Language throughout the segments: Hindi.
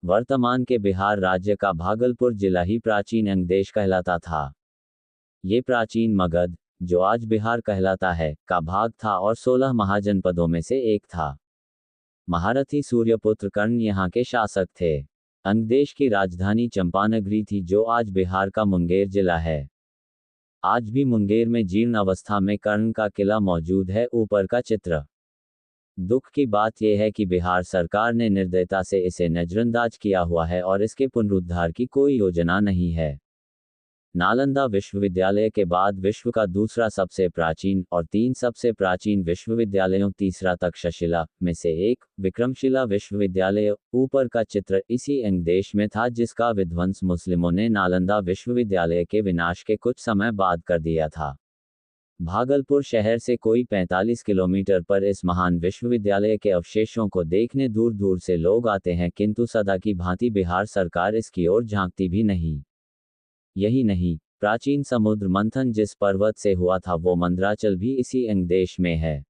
वर्तमान के बिहार राज्य का भागलपुर जिला ही प्राचीन अंग देश कहलाता था। ये प्राचीन मगध, जो आज बिहार कहलाता है, का भाग था और 16 महाजनपदों में से एक था। महारथी सूर्यपुत्र कर्ण यहाँ के शासक थे। अंगदेश की राजधानी चंपानगरी थी, जो आज बिहार का मुंगेर जिला है। आज भी मुंगेर में जीर्ण अवस्था में कर्ण का किला मौजूद है। ऊपर का चित्र। दुख की बात यह है कि बिहार सरकार ने निर्दयता से इसे नजरअंदाज किया हुआ है और इसके पुनरुद्धार की कोई योजना नहीं है। नालंदा विश्वविद्यालय के बाद विश्व का दूसरा सबसे प्राचीन और 3 सबसे प्राचीन विश्वविद्यालयों तीसरा तक्षशिला में से एक विक्रमशिला विश्वविद्यालय। ऊपर का चित्र इसी अंगदेश में था, जिसका विध्वंस मुस्लिमों ने नालंदा विश्वविद्यालय के विनाश के कुछ समय बाद कर दिया था। भागलपुर शहर से कोई 45 किलोमीटर पर इस महान विश्वविद्यालय के अवशेषों को देखने दूर दूर से लोग आते हैं, किंतु सदा की भांति बिहार सरकार इसकी ओर झांकती भी नहीं। यही नहीं, प्राचीन समुद्र मंथन जिस पर्वत से हुआ था वो मंदराचल भी इसी अंगदेश में है।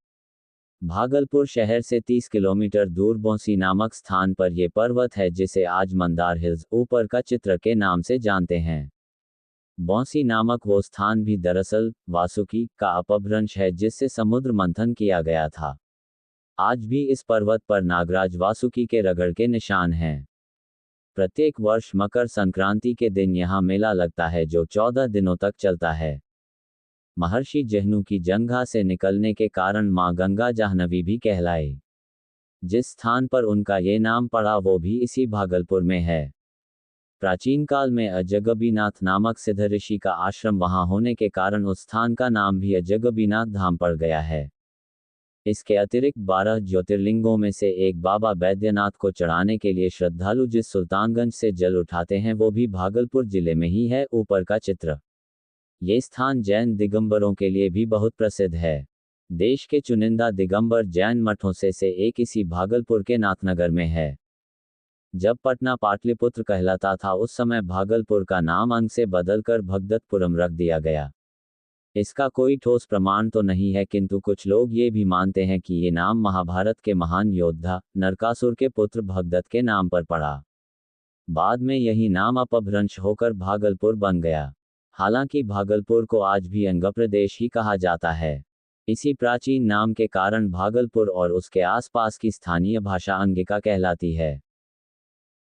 भागलपुर शहर से 30 किलोमीटर दूर बौंसी नामक स्थान पर यह पर्वत है, जिसे आज मंदार हिल्स ऊपर का चित्र के नाम से जानते हैं। बौंसी नामक वो स्थान भी दरअसल वासुकी का अपभ्रंश है, जिससे समुद्र मंथन किया गया था। आज भी इस पर्वत पर नागराज वासुकी के रगड़ के निशान हैं। प्रत्येक वर्ष मकर संक्रांति के दिन यहाँ मेला लगता है, जो 14 दिनों तक चलता है। महर्षि जहनु की जंघा से निकलने के कारण मां गंगा जाह्नवी भी कहलाए। जिस स्थान पर उनका ये नाम पड़ा वो भी इसी भागलपुर में है। प्राचीन काल में अजगबीनाथ नामक सिद्ध ऋषि का आश्रम वहां होने के कारण उस स्थान का नाम भी अजगबीनाथ धाम पड़ गया है। इसके अतिरिक्त 12 ज्योतिर्लिंगों में से एक बाबा बैद्यनाथ को चढ़ाने के लिए श्रद्धालु जिस सुल्तानगंज से जल उठाते हैं वो भी भागलपुर जिले में ही है। ऊपर का चित्र। ये स्थान जैन दिगंबरों के लिए भी बहुत प्रसिद्ध है। देश के चुनिंदा दिगंबर जैन मठों से एक इसी भागलपुर के नाथनगर में है। जब पटना पाटलिपुत्र कहलाता था उस समय भागलपुर का नाम अंग से बदलकर भगदत्तपुरम रख दिया गया। इसका कोई ठोस प्रमाण तो नहीं है, किंतु कुछ लोग ये भी मानते हैं कि ये नाम महाभारत के महान योद्धा नरकासुर के पुत्र भगदत्त के नाम पर पड़ा। बाद में यही नाम अपभ्रंश होकर भागलपुर बन गया। हालांकि भागलपुर को आज भी अंग प्रदेश ही कहा जाता है। इसी प्राचीन नाम के कारण भागलपुर और उसके आसपास की स्थानीय भाषा अंगिका कहलाती है।